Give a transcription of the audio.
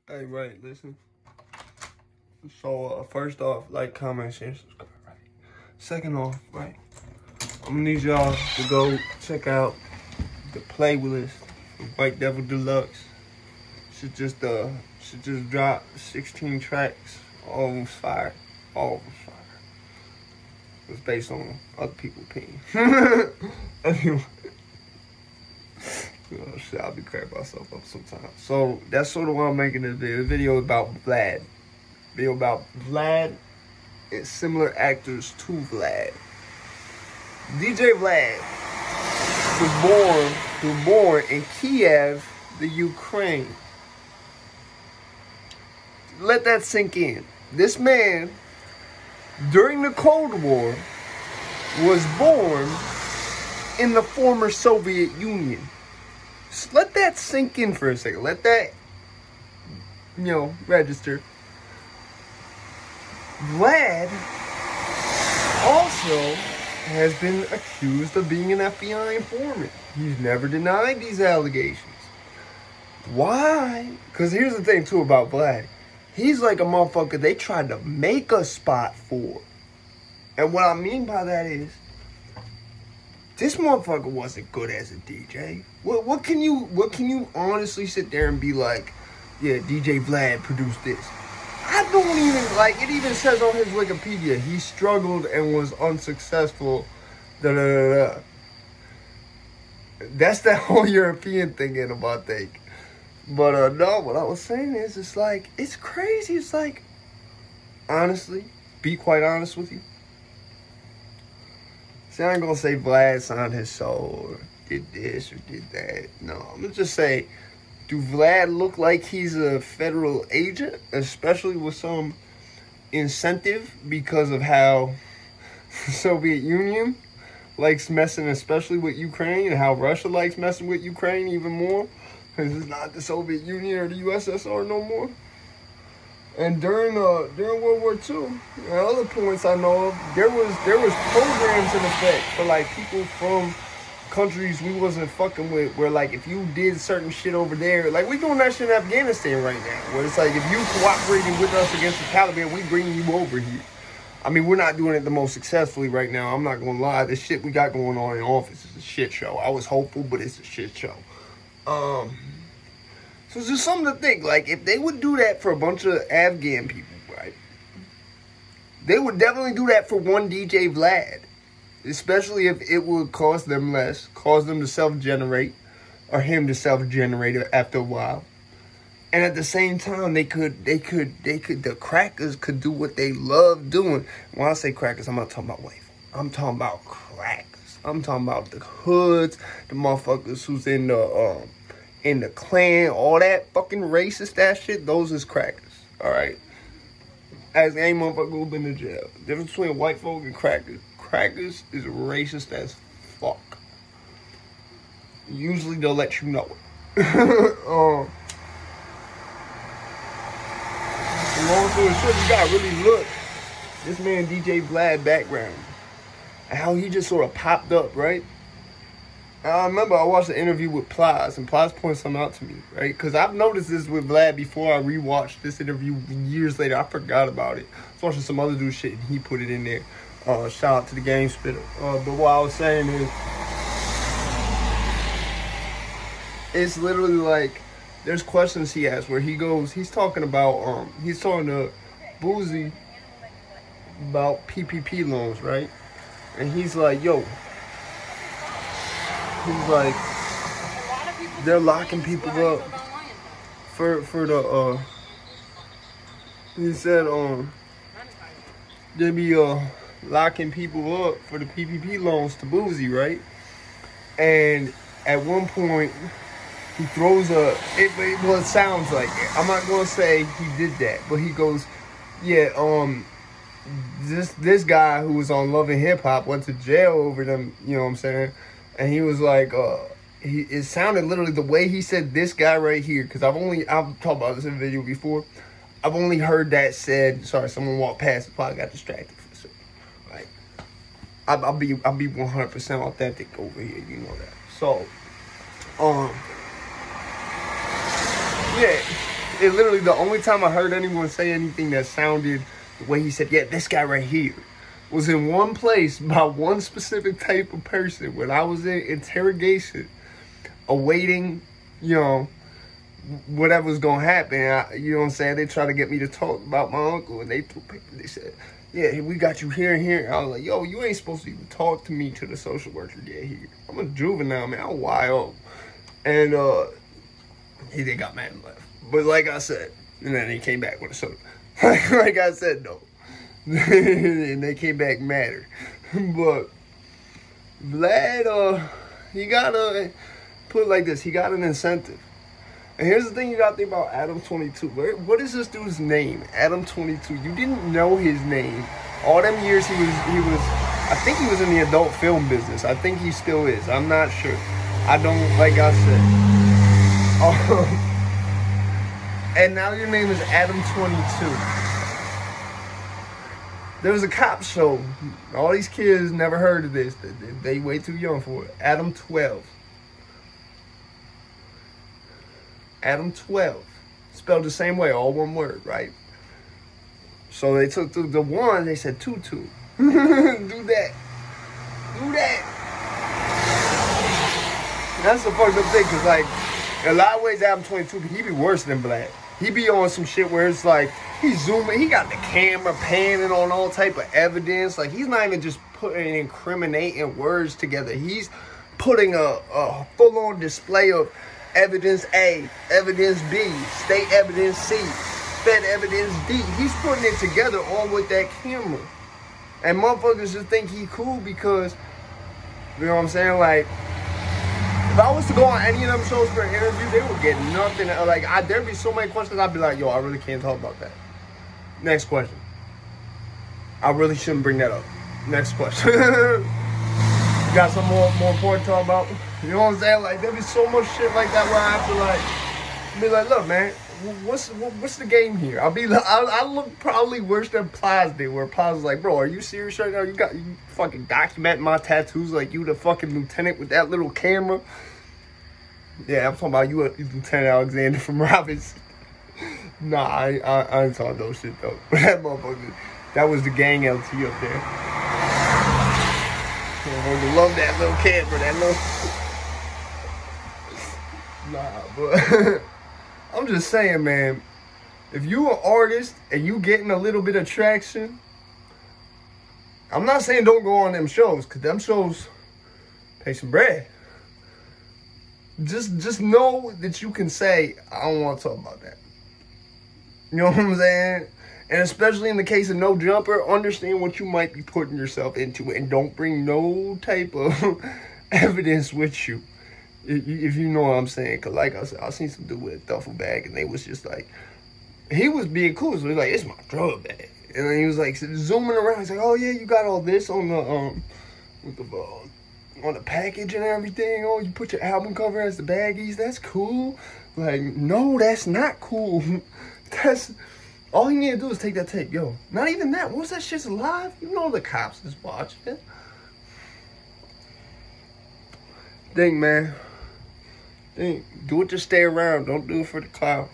Hey, right, listen. So, first off, like, comment, share, subscribe, right? Second off, right, I'm gonna need y'all to go check out the playlist for White Devil Deluxe. Should just drop 16 tracks, all of them fire, all of them fire. It's based on other people's opinion. Anyway. Oh shit, I'll be cracking myself up sometimes. So that's sort of why I'm making this video. This video about Vlad. Video about Vlad and similar actors to Vlad. DJVlad was born in Kiev, the Ukraine. Let that sink in. This man, during the Cold War, was born in the former Soviet Union. Just let that sink in for a second. Let that, register. Vlad also has been accused of being an FBI informant. He's never denied these allegations. Why? Because here's the thing, too, about Vlad. He's like a motherfucker they tried to make a spot for. And what I mean by that is, this motherfucker wasn't good as a DJ. What can you honestly sit there and be like, yeah, DJVlad produced this? I don't even, like, it even says on his Wikipedia, he struggled and was unsuccessful, da-da-da-da. That's that whole European thing in him, I think. But, no, what I was saying is, it's like, it's crazy. It's like, honestly, be quite honest with you. See, I ain't gonna say Vlad signed his soul or did this or did that. No, I'm gonna just say, do Vlad look like he's a federal agent, especially with some incentive because of how the Soviet Union likes messing, especially with Ukraine, and how Russia likes messing with Ukraine even more, because it's not the Soviet Union or the USSR no more. And during World War II, and other points I know of, there was programs in effect for like people from countries we wasn't fucking with, where like if you did certain shit over there, like we doing that shit in Afghanistan right now, where it's like if you cooperated with us against the Taliban, we bringing you over here. I mean, we're not doing it the most successfully right now. I'm not gonna lie, the shit we got going on in office is a shit show. I was hopeful, but it's a shit show. So it's just something to think. Like, if they would do that for a bunch of Afghan people, right? They would definitely do that for one DJVlad. Especially if it would cost them less. Cause them to self-generate. Or him to self-generate after a while. And at the same time, the crackers could do what they love doing. When I say crackers, I'm not talking about white. I'm talking about crackers. I'm talking about the hoods. The motherfuckers who's in the Klan, all that fucking racist ass shit, those is crackers, alright? As any motherfucker who been to jail. The difference between white folk and crackers. Crackers is racist as fuck. Usually they'll let you know it. Long story short, you gotta really look. This man DJVlad background. And how he just sort of popped up, right? I remember I watched an interview with Plies, and Plies pointed something out to me, right? Because I've noticed this with Vlad before I rewatched this interview years later. I forgot about it. I was watching some other dude shit, and he put it in there. Shout out to the Game Spitter. But what I was saying is, it's literally like, there's questions he asks where he goes, he's talking to Boozy about PPP loans, right? And he's like, yo, he's like, they're locking people up for the, he said, they be, locking people up for the PPP loans to Boozy, right? And at one point, he throws it sounds like it. I'm not going to say he did that, but he goes, yeah, this guy who was on Love and Hip Hop went to jail over them, you know what I'm saying? And he was like, it sounded literally the way he said this guy right here, because I've talked about this in a video before. I've only heard that said, sorry, someone walked past, probably got distracted for a second. Like, I'll be 100% authentic over here, you know that. So, yeah, it literally, the only time I heard anyone say anything that sounded the way he said, yeah, this guy right here, was in one place by one specific type of person when I was in interrogation, awaiting, you know, whatever's gonna happen. You know what I'm saying? They tried to get me to talk about my uncle, and they threw paper. They said, yeah, we got you here and here. I was like, yo, you ain't supposed to even talk to me till the social worker get here. I'm a juvenile, man. I'm wild. And he then got mad and left. But like I said, and then he came back with a soda. Like I said, no. And they came back madder. But Vlad, he got put it like this, he got an incentive. And here's the thing you gotta think about Adam 22. What is this dude's name? Adam 22. You didn't know his name. All them years he was I think he was in the adult film business. I think he still is. I'm not sure. I don't, like I said. And now your name is Adam 22. There was a cop show. All these kids never heard of this. They way too young for it. Adam 12. Adam 12. Spelled the same way, all one word, right? So they took the one, they said tutu. Do that. Do that. That's the fucked up thing, because, like, in a lot of ways, Adam 22, he be worse than Vlad. He be on some shit where it's like, he's zooming, he got the camera panning on all type of evidence. Like, he's not even just putting incriminating words together. He's putting a full-on display of evidence A, evidence B, state evidence C, fed evidence D. He's putting it together all with that camera. And motherfuckers just think he cool because, you know what I'm saying? Like, if I was to go on any of them shows for an interview, they would get nothing. Like, there'd be so many questions, I'd be like, yo, I really can't talk about that. Next question. I really shouldn't bring that up. Next question. You got some more important to talk about? You know what I'm saying? Like, there'd be so much shit like that where I have to, like, be like, look, man, what's the game here? I look probably worse than Plaz did, where Plaz was like, bro, are you serious right now? You fucking documenting my tattoos like you the fucking lieutenant with that little camera? Yeah, I'm talking about you, Lieutenant Alexander from Robinson. Nah, I ain't talking those shit, though. But that motherfucker, that was the gang LT up there. I love that little camera, that little... Nah, but... I'm just saying, man, if you an artist and you getting a little bit of traction, I'm not saying don't go on them shows, because them shows pay some bread. Just know that you can say, I don't want to talk about that. You know what I'm saying? And especially in the case of NoJumper, understand what you might be putting yourself into, and don't bring no type of evidence with you. If you know what I'm saying. Because like I said, I seen some dude with a duffel bag, and they was just like, he was being cool. So he was like, it's my drug bag. And then he was like zooming around. He's like, oh yeah, you got all this on the on the package and everything. Oh, you put your album cover as the baggies. That's cool. Like, no, that's not cool. That's all you need to do is take that tape. Yo, not even that. Once that shit's live, you know the cops is watching. Think, man. Do it to stay around. Don't do it for the clout.